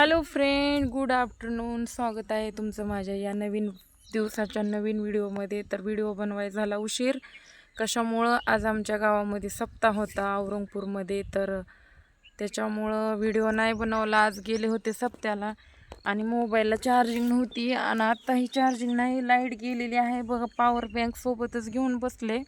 Hello friend, good afternoon. स्वागत आहे तुमचं माझ्या या नवीन दिवसाच्या नवीन व्हिडिओमध्ये. तर व्हिडिओ बनवायला झाला उशीर कशामुळं, आज आमच्या गावामध्ये सप्ताह होता औरंगपूरमध्ये, तर त्याच्यामुळं व्हिडिओ नाही बनवला. आज गेले होते सप्त्याला आणि मोबाईलला चार्जिंग नव्हती आणि आत्ताही चार्जिंग नाही, लाईट गेलेली आहे बघा. पॉवर बँक सोबतच घेऊन बसले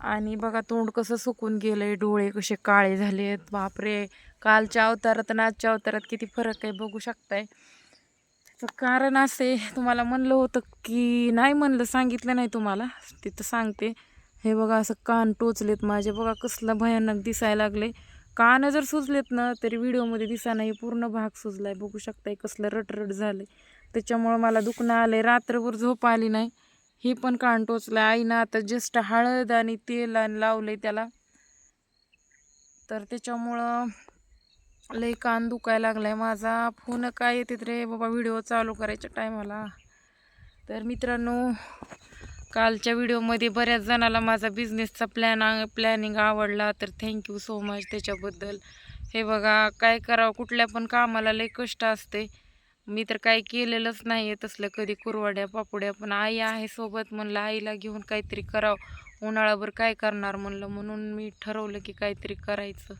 आणि बघा तोंड कसं सुकून गेलंय, डोळे कसे काळे झालेत. बापरे, कालच्या अवतारात आणि आजच्या अवतारात किती फरक आहे बघू शकताय. त्याचं कारण असे, तुम्हाला म्हणलं होतं की नाही, म्हणलं सांगितलं नाही तुम्हाला, तिथं सांगते. हे बघा असं कान टोचलेत माझे, बघा कसलं भयानक दिसायला लागले. कान जर सुजलेत ना तरी व्हिडिओमध्ये दिसा नाही, पूर्ण भाग सुजलाय बघू शकताय, कसलं रटरट झालंय. त्याच्यामुळं मला दुखणं आलंय, रात्रभर झोप आली नाही. हे पण कान टोचलं. आईनं आता जस्ट हळद आणि तेल आणि लावलंय त्याला, तर त्याच्यामुळं लय कान दुखायला लागलाय माझा. फोन काय येते रे बाबा व्हिडिओ चालू करायच्या टायमाला. तर मित्रांनो, कालच्या व्हिडिओमध्ये बऱ्याच जणाला माझा बिझनेसचा प्लॅनिंग आवडला, तर थँक्यू सो मच त्याच्याबद्दल. हे बघा, काय करावं, कुठल्या पण कामाला लय कष्ट असते. मी तर काही केलेलंच नाही आहे तसलं कधी, कुरवड्या पापुड्या, पण आई आहे सोबत, म्हणलं आईला घेऊन काहीतरी करावं. उन्हाळाभर काय करणार म्हणलं, म्हणून मी ठरवलं की काहीतरी करायचं.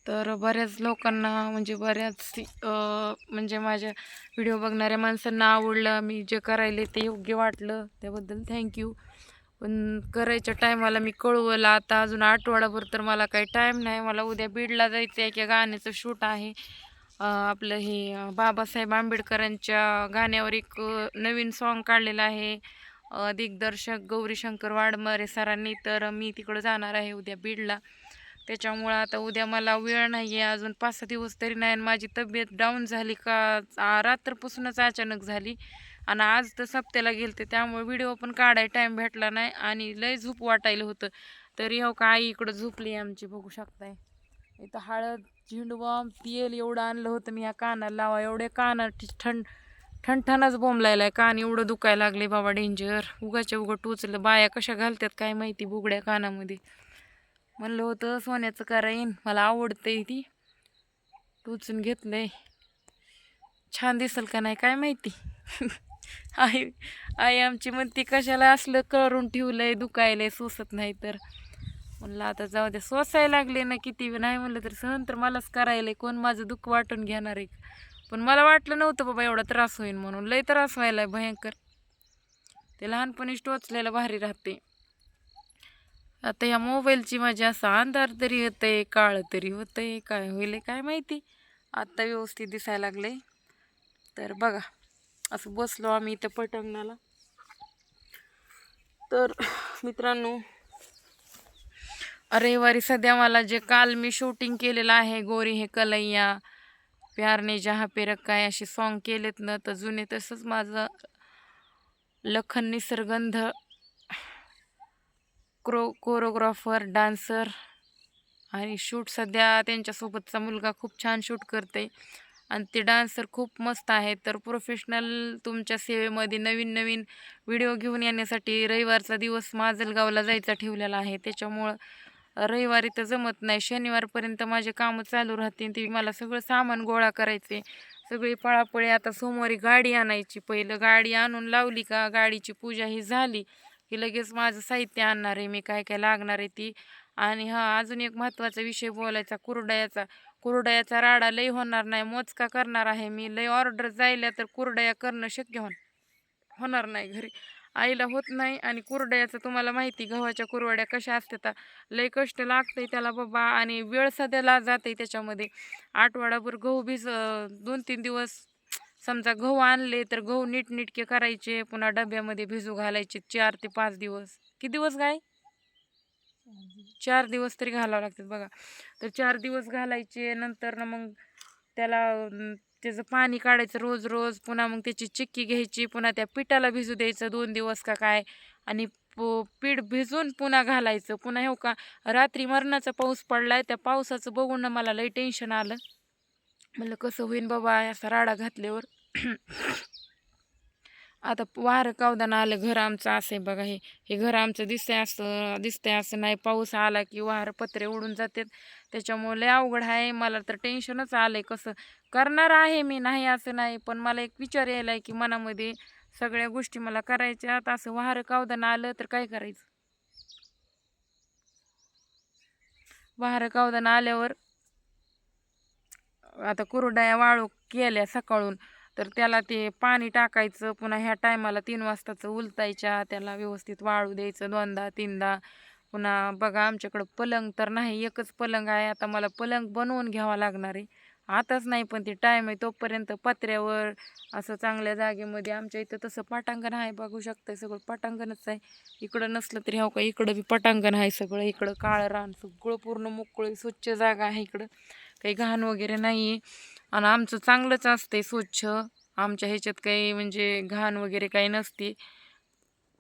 तर बऱ्याच लोकांना म्हणजे म्हणजे माझ्या व्हिडिओ बघणाऱ्या माणसांना आवडलं, मी जे करायले ते योग्य वाटलं, त्याबद्दल थँक्यू. पण करायच्या टायमाला मी कळवलं, आता अजून आठवडाभर तर मला काही टाईम नाही. मला उद्या बीडला जायचं आहे, की गाण्याचं शूट आहे. आपलं हे बाबासाहेब आंबेडकरांच्या गाण्यावर एक नवीन सॉन्ग काढलेलं आहे, दिग्दर्शक गौरीशंकर वाडमारे सरांनी. तर मी तिकडं जाणार आहे उद्या बीडला. त्याच्यामुळं आता उद्या मला वेळ नाही आहे, अजून 5-6 दिवस तरी नाही. आणि माझी तब्येत डाऊन झाली का रात्रपासूनच अचानक झाली, आणि आज तर सप्त्याला गेलते, त्यामुळे व्हिडिओ पण काढायला टाईम भेटला नाही आणि लय झोप वाटायला होतं. तरी हो का, आई इकडं झोपली आमची बघू शकताय. इथं हळद, झेंडूबाम, तेल एवढं आणलं होतं मी ह्या कानाला लावा, एवढे काना ठणठणच बोंबलायलाय, कान एवढं दुखायला लागले बाबा, डेंजर. उगाच्या उगं टोचलं. बाया कशा घालतात काय माहिती बुगड्या कानामध्ये. म्हणलं होतं सोन्याचं कराईन, मला आवडतंय ती, टोचून घेतलंय. छान दिसल का नाही काय माहिती. आई आई आमची म्हणती कशाला असलं करून ठेवलंय, दुखायलंय, सोसत नाही. तर म्हणलं आता जाऊ दे, सोसायला लागले ना किती नाही म्हणलं तर सहन तर मलाच करायलंय, कोण माझं दुःख वाटून घेणार आहे. पण मला वाटलं नव्हतं बाबा एवढा त्रास होईल म्हणून. लय त्रास व्हायलाय भयंकर. ते लहानपणीच टोचलेलं भारी राहते. आता या मोबाईलची माझ्या असा अंधार तरी होतंय, काळ तरी होतंय, काय होईल काय माहिती. आत्ता व्यवस्थित दिसायला लागले. तर बघा, असं बसलो आम्ही इथं पटंगणाला. तर मित्रांनो, रविवारी सध्या मला जे काल मी शूटिंग केलेलं आहे, गोरी हे कलैया, प्यार ने जहाँ पे रखा है, असे सॉन्ग केलेत ना, तर जुने तसंच माझं लखन निसर्गंध कोरिओग्राफर, डान्सर आणि शूट सध्या त्यांच्यासोबतचा मुलगा खूप छान शूट करते आणि ते डान्सर खूप मस्त आहे. तर प्रोफेशनल तुमच्या सेवेमध्ये नवीन नवीन व्हिडिओ घेऊन येण्यासाठी रविवारचा दिवस माजलगावला जायचा ठेवलेला आहे. त्याच्यामुळं रविवारी तर जमत नाही, शनिवारपर्यंत माझे कामं चालू राहतील. ते मला सगळं सामान गोळा करायचे, सगळी पळापळी. आता सोमवारी गाडी आणायची, पहिलं गाडी आणून लावली का गाडीची पूजा ही झाली की लगेच माझं साहित्य आणणार आहे मी, काय काय लागणार आहे ती. आणि हां, अजून एक महत्त्वाचा विषय बोलायचा, कुरडयाचा. कुरडयाचा राडा लई होणार नाही, मोजका करणार आहे मी. लई ऑर्डर जायला तर कुरडया करणं शक्य होणार नाही घरी. आईला होत नाही. आणि कुरडयाचं तुम्हाला माहिती, गव्हाच्या कुरवड्या कशा असतात, लई कष्ट लागतंय त्याला बाबा, आणि वेळ सध्याला जाते त्याच्यामध्ये. आठवडाभर गहू 2-3 दिवस समजा गहू आणले तर गहू नीटनेटके करायचे, पुन्हा डब्यामध्ये भिजू घालायचे 4 ते 5 दिवस. किती दिवस गाय? 4 दिवस तरी घालावं लागतात बघा. तर 4 दिवस घालायचे, नंतर ना मग त्याला त्याचं पाणी काढायचं रोज रोज, पुन्हा मग त्याची चिक्की घ्यायची, पुन्हा त्या पिठाला भिजू द्यायचं 2 दिवस का काय, आणि पीठ भिजून पुन्हा घालायचं. पुन्हा हो का, रात्री मरणाचा पाऊस पडलाय, त्या पावसाचं बघून ना मला लई टेन्शन आलं. म्हणलं कसं होईन बाबा असा राडा घातल्यावर. आता वारं कावदानं आलं, घर आमचं असं आहे बघा. हे घर आमचं दिसतंय असं नाही. पाऊस आला की वारं पत्रे उडून जातात. त्याच्यामुळे लय अवघड आहे. मला तर टेन्शनच आलंय. कसं करणार आहे मी, नाही असं नाही, पण मला एक विचार यायलाय की मनामध्ये सगळ्या गोष्टी मला करायच्यात. असं वारं कावदानं आलं तर काय करायचं? वारं कावदानं आल्यावर आता कुरडया वाळू केल्या सकाळून, तर त्याला ते पाणी टाकायचं. पुन्हा ह्या टायमाला 3 वाजताचं उलटायच्या, त्याला व्यवस्थित वाळू द्यायचं 2दा 3दा. पुन्हा बघा आमच्याकडं पलंग तर नाही, एकच पलंग आहे. आता मला पलंग बनवून घ्यावा लागणार आहे. आताच नाही, पण ते टाईम आहे तोपर्यंत पत्र्यावर असं चांगल्या जागेमध्ये. आमच्या इथं तसं पटांगण आहे, बघू शकताय सगळं पटांगणच आहे. इकडं नसलं तरी हो का, इकडं बी पटांगण आहे सगळं. इकडं काळं रान, सगळं पूर्ण मोकळी स्वच्छ जागा आहे इकडं. काही घाण वगैरे नाही आहे. आणि आमचं चांगलंच असते स्वच्छ. आमच्या ह्याच्यात काही म्हणजे घाण वगैरे काही नसते.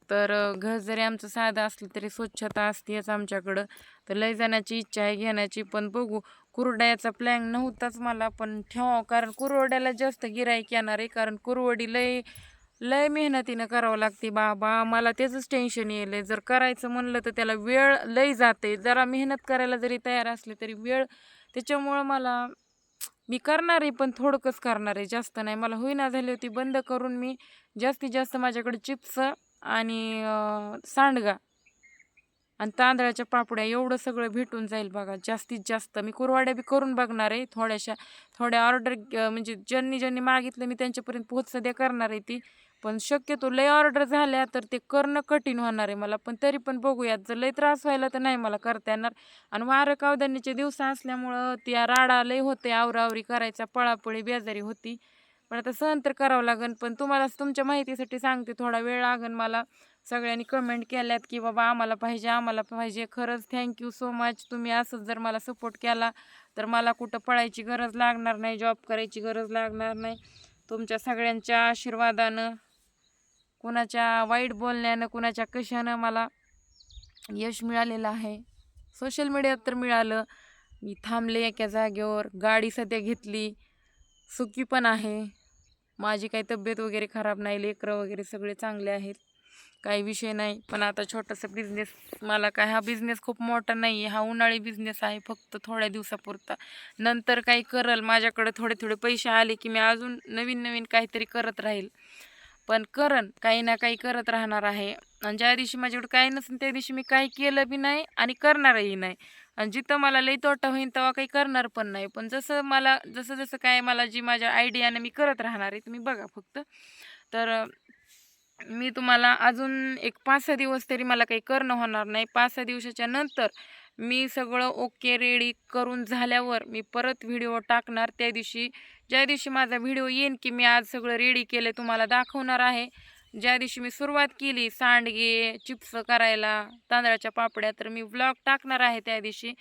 तर घर जरी आमचं साधं असलं तरी स्वच्छता असतेच आमच्याकडं. तर लय जाण्याची इच्छा आहे घेण्याची, पण बघू. कुरवड्याचा प्लॅन नव्हताच मला, पण ठेवावं, कारण कुरवड्याला जास्त गिराईक येणार आहे. कारण कुरवडी लय लय मेहनतीनं करावं लागते बाबा. मला त्याचंच टेन्शन येईल. जर करायचं म्हणलं तर त्याला वेळ लय जाते. जरा मेहनत करायला जरी तयार असले तरी वेळ, त्याच्यामुळं मला मी करणार आहे, पण थोडकंच करणार आहे, जास्त नाही. मला होईना झाली होती बंद करून. मी जास्तीत जास्त माझ्याकडे चिप्स आणि सांडगा आणि तांदळाच्या पापड्या एवढं सगळं भेटून जाईल बघा. जास्तीत जास्त मी कुरवाड्या बी करून बघणार आहे. थोड्या ऑर्डर म्हणजे ज्यांनी मागितलं मी त्यांच्यापर्यंत पोहोचद्या करणार आहे ती. पण शक्यतो लय ऑर्डर झाल्या तर ते करणं कठीण होणार आहे मला. पण तरी पण बघूयात, जर लय त्रास व्हायला तर नाही मला करता येणार. आणि वारं कावदानीचे दिवस असल्यामुळं त्या राडा लय होते, आवरावरी करायचा, पळापळी बेजारी होती. पण आता सहन तर करावं लागेल. पण तुम्हाला तुमच्या माहितीसाठी सांगते, थोडा वेळ लागेल मला. सगळ्यांनी कमेंट केल्यात की बाबा आम्हाला पाहिजे, आम्हाला पाहिजे. खरंच थँक्यू सो मच. तुम्ही असंच जर मला सपोर्ट केला तर मला कुठं पळायची गरज लागणार नाही, जॉब करायची गरज लागणार नाही. तुमच्या सगळ्यांच्या आशीर्वादानं, कुणाच्या वाईट बोलण्यानं, कुणाच्या कशानं मला यश मिळालेलं आहे. सोशल मीडियात तर मिळालं. मी थांबले एका जागेवर, गाडी सध्या घेतली, सुखी पण आहे. माझी काही तब्येत वगैरे खराब नाही, लेकरं वगैरे सगळे चांगले आहेत, काही विषय नाही. पण आता छोटासा बिझनेस, मला काय हा बिझनेस खूप मोठा नाही आहे, हा उन्हाळी बिझनेस आहे, फक्त थोड्या दिवसापुरता. नंतर काही करल, माझ्याकडे थोडे थोडे पैसे आले की मी अजून नवीन नवीन काहीतरी करत राहील. पण काही ना काही करत राहणार आहे. आणि ज्या दिवशी माझ्याकडे काही नसेल त्या दिवशी मी काही केलं बी नाही आणि करणारही नाही. आणि जिथं मला लई तोटा होईल तेव्हा काही करणार पण नाही. पण जसं जसं काय मला जी माझ्या आयडियानं मी करत राहणार आहे, तुम्ही बघा फक्त. तर मी तुम्हाला अजून एक 5-6 दिवस तरी मला काही करणं होणार नाही. 5-6 दिवसाच्या नंतर मी सगळं ओके रेडी करून झाल्यावर मी परत व्हिडिओ टाकणार. ज्या दिवशी माझा व्हिडिओ येईन की मी आज सगळं रेडी केलं तुम्हाला दाखवणार आहे. ज्या दिवशी मी सुरुवात केली सांडगे, चिप्स करायला, तांदळाच्या पापड्या, तर मी व्लॉग टाकणार आहे त्या दिवशी.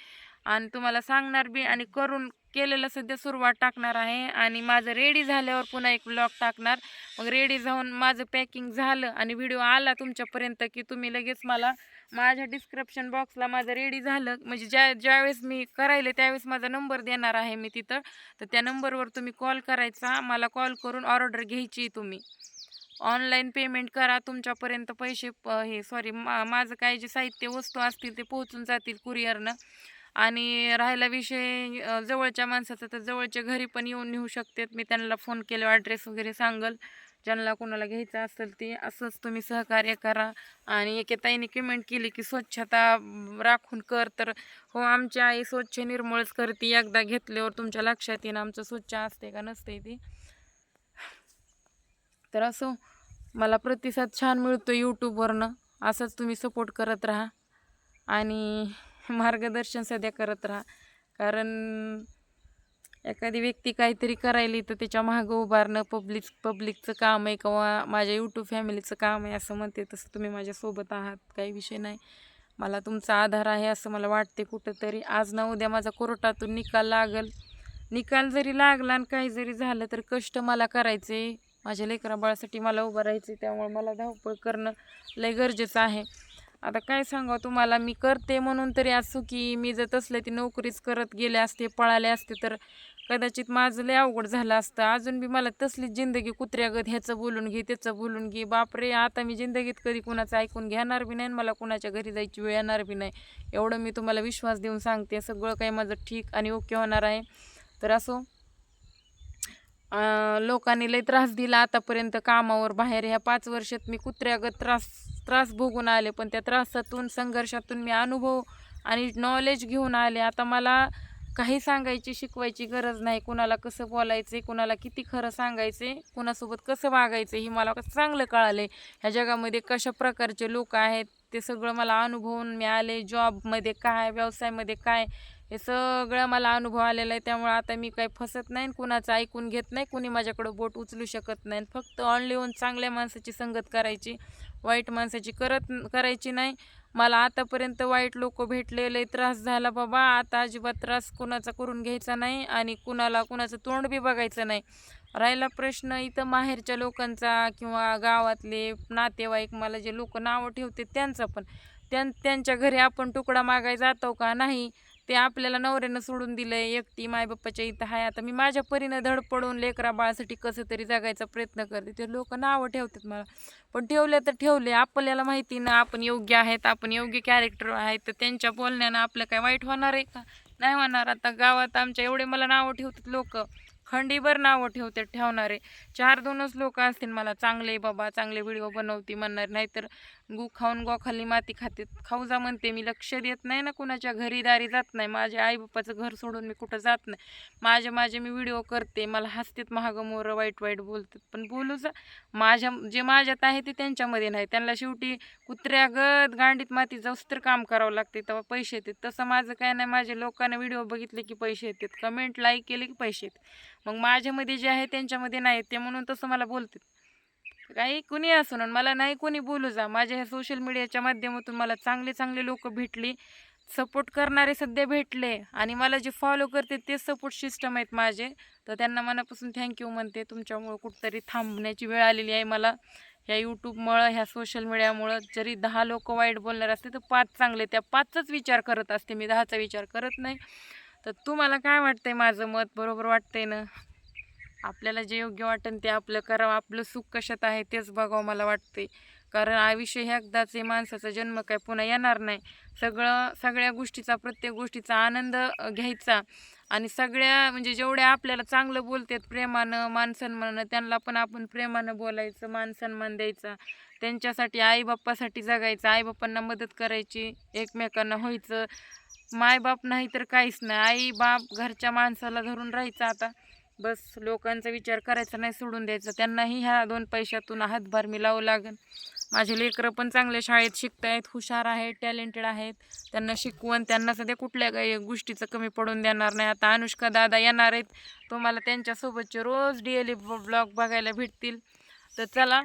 आणि तुम्हाला सांगणार बी, आणि करून केलेलं सध्या सुरुवात टाकणार आहे. आणि माझं रेडी झाल्यावर पुन्हा एक व्लॉग टाकणार. मग रेडी जाऊन माझं पॅकिंग झालं आणि व्हिडिओ आला तुमच्यापर्यंत की तुम्ही लगेच मला माझ्या डिस्क्रिप्शन बॉक्सला माझं रेडी झालं म्हणजे ज्यावेळेस मी करायले त्यावेळेस माझा नंबर देणार आहे मी तिथं. तर त्या नंबरवर तुम्ही कॉल करायचा, मला कॉल करून ऑर्डर घ्यायची. तुम्ही ऑनलाईन पेमेंट करा, तुमच्यापर्यंत पैसे माझं काय जे साहित्य वस्तू असतील ते पोहोचून जातील कुरिअरनं. आणि राहिला विषय जवळच्या माणसाचा, तर जवळच्या घरी पण येऊन नेऊ शकतात. मी त्यांना फोन केल्यावर ॲड्रेस वगैरे सांगल. ज्यांना कोणाला घ्यायचं असेल ते असंच तुम्ही सहकार्य करा. आणि एके ताईने कमेंट केली की स्वच्छता राखून कर, तर हो, आमची आई स्वच्छ निर्मळच करते. एकदा घेतल्यावर तुमच्या लक्षात येईन आमचं स्वच्छ असते का नसते ते. तर असो, मला प्रतिसाद छान मिळतो यूट्यूबवरनं. असंच तुम्ही सपोर्ट करत राहा आणि मार्गदर्शन सध्या करत राहा. कारण एखादी व्यक्ती काहीतरी करायली तर त्याच्या मागं उभारणं पब्लिकचं काम आहे किंवा माझ्या यूट्यूब फॅमिलीचं काम आहे असं म्हणते. तसं तुम्ही माझ्यासोबत आहात, काही विषय नाही. मला तुमचा आधार आहे असं मला वाटते कुठंतरी. आज ना उद्या माझा कोर्टातून निकाल लागल. निकाल जरी लागला आणि काही जरी झालं तर कष्ट मला करायचे. माझ्या लेकराबाळासाठी मला उभं राहायचं, त्यामुळे मला धावपळ करणं लय गरजेचं आहे. आता काय सांगावं तुम्हाला, मी करते म्हणून तरी असो की मी जर तसले ती नोकरीच करत गेले असते, पळाले असते, तर कदाचित माझं लय अवघड झालं असतं. अजून बी मला तसलीच जिंदगी कुत्र्यागत, ह्याचं बोलून घे त्याचं बोलून घे. बापरे, आता मी जिंदगीत कधी कुणाचं ऐकून घेणार बी नाही आणि मला कुणाच्या घरी जायची वेळ येणार बी नाही. एवढं मी तुम्हाला विश्वास देऊन सांगते. सगळं काही माझं ठीक आणि ओके होणार आहे. तर असो, लोकांनी लय त्रास दिला आतापर्यंत कामावर बाहेर. ह्या 5 वर्षात मी कुत्र्यागत त्रास त्रास भोगून आले, पण त्या त्रासातून संघर्षातून मी अनुभव आणि नॉलेज घेऊन आले. आता मला काही सांगायची शिकवायची गरज नाही. कुणाला कसं बोलायचं, कुणाला किती खरं सांगायचे, कुणासोबत कसं वागायचं हे मला चांगलं कळाले. ह्या जगामध्ये कशा प्रकारचे लोक आहेत ते सगळं मला अनुभवून मी आले. जॉबमध्ये काय, व्यवसायामध्ये काय, हे सगळं मला अनुभव आलेला आहे. त्यामुळे आता मी काही फसत नाही, कुणाचं ऐकून घेत नाही, कुणी माझ्याकडं बोट उचलू शकत नाही. फक्त ऑनली ओन चांगल्या माणसाची संगत करायची, वाईट माणसाची करायची नाही. मला आतापर्यंत वाईट लोक भेटले, लय त्रास झाला बाबा. आता अजिबात त्रास कुणाचा करून घ्यायचा नाही आणि कुणाचं तोंड बी बघायचं नाही. राहिला प्रश्न इथं माहेरच्या लोकांचा किंवा गावातले नातेवाईक, मला जे लोक नावं ठेवते त्यांचा, पण त्यांच्या घरी आपण तुकडा मागायला जातो का नाही. ते आपल्याला नवऱ्यानं सोडून दिलंय, एकटी मायबापाच्या इथं आहे. आता मी माझ्या परीनं धडपडून लेकरा बाळासाठी कसं तरी जगायचा प्रयत्न करते. ते लोक नावं ठेवतात मला, पण ठेवले तर ठेवले. आपल्याला माहिती ना आपण योग्य आहेत, आपण योग्य कॅरेक्टर आहेत, तर त्यांच्या बोलण्यानं आपलं काय वाईट होणार आहे का? नाही होणार. आता गावात आमच्या एवढे मला नावं ठेवतात लोक, खंडीभर नावं ठेवणारे. 4-2च लोक असतील मला चांगले, बाबा चांगले व्हिडिओ बनवती म्हणणार. नाहीतर गु खाऊन गोखाली माती खाते. खाऊ जा म्हणते मी, लक्ष देत नाही ना, कुणाच्या घरी दारी जात नाही. माझ्या आईबापाचं घर सोडून मी कुठं जात नाही. माझे मी व्हिडिओ करते, मला हसतेत महागं मोर, वाईट बोलतात. पण बोलू जा, जे माझ्यात आहे ते त्यांच्यामध्ये नाही. त्यांना शेवटी कुत्र्यागत गांडीत माती जाऊस तर काम करावं लागते, तेव्हा पैसे येतात. तसं माझं काय नाही. माझ्या लोकांना व्हिडिओ बघितले की पैसे येतात, कमेंट लाईक केले की पैसे येतात. मग माझ्यामध्ये जे आहे त्यांच्यामध्ये नाही, ते म्हणून तसं मला बोलतात. काही कुणी असो ना, मला नाही कोणी बोलू जा. माझ्या ह्या सोशल मीडियाच्या माध्यमातून मला चांगले चांगले लोक भेटली, सपोर्ट करणारे सध्या भेटले, आणि मला जे फॉलो करते ते सपोर्ट सिस्टम आहेत माझे. तर त्यांना मनापासून थँक्यू म्हणते. तुमच्यामुळं कुठंतरी थांबण्याची वेळ आलेली आहे मला. ह्या यूट्यूबमुळं, ह्या सोशल मीडियामुळं. जरी 10 लोक वाईट बोलणार असते तर 5 चांगले, त्या 5चाच विचार करत असते मी, 10चा विचार करत नाही. तर तुम्हाला काय वाटतंय, माझं मत बरोबर वाटतंय ना? आपल्याला जे योग्य वाटेल ते आपलं करावं. आपलं सुख कशात आहे तेच बघावं मला वाटते. कारण आयुष्य हे एकदाच आहे, माणसाचा जन्म काय पुन्हा येणार नाही. सगळ्या गोष्टीचा, प्रत्येक गोष्टीचा आनंद घ्यायचा. आणि सगळ्या म्हणजे जेवढ्या आपल्याला चांगलं बोलतात प्रेमानं, मानसन्मानानं, त्यांना पण आपण प्रेमानं बोलायचं, मानसन्मान द्यायचा. त्यांच्यासाठी, आईबाप्पासाठी जगायचं, आईबापांना मदत करायची, एकमेकांना व्हायचं. मायबाप नाही तर काहीच नाही. आई बाप घरच्या माणसाला धरून राहायचं. आता बस लोकांचा विचार करायचा नाही, सोडून द्यायचं. त्यांनाही ह्या 2 पैशातून हातभार मिळावं लागेल. माझे लेकरं पण चांगल्या शाळेत शिकतायत, हुशार आहेत, टॅलेंटेड आहेत. त्यांना शिकवून, त्यांना सध्या कुठल्या काही गोष्टीचं कमी पडून देणार नाही. आता अनुष्का दादा येणार आहेत, तुम्हाला त्यांच्यासोबतचे रोज डेली ब्लॉग बघायला भेटतील. तर चला,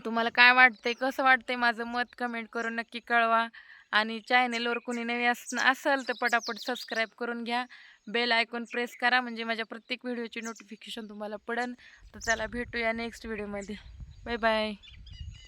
तुम्हाला काय वाटतंय, कसं वाटतंय माझं मत, कमेंट करून नक्की कळवा. आणि चॅनेलवर कोणी नवी असेल तर पटापट सबस्क्राईब करून घ्या. बेल आयकॉन प्रेस करा, म्हणजे माझ्या प्रत्येक व्हिडिओची नोटिफिकेशन तुम्हाला पडेल. तर चला, भेटूया नेक्स्ट व्हिडिओमध्ये. Bye bye.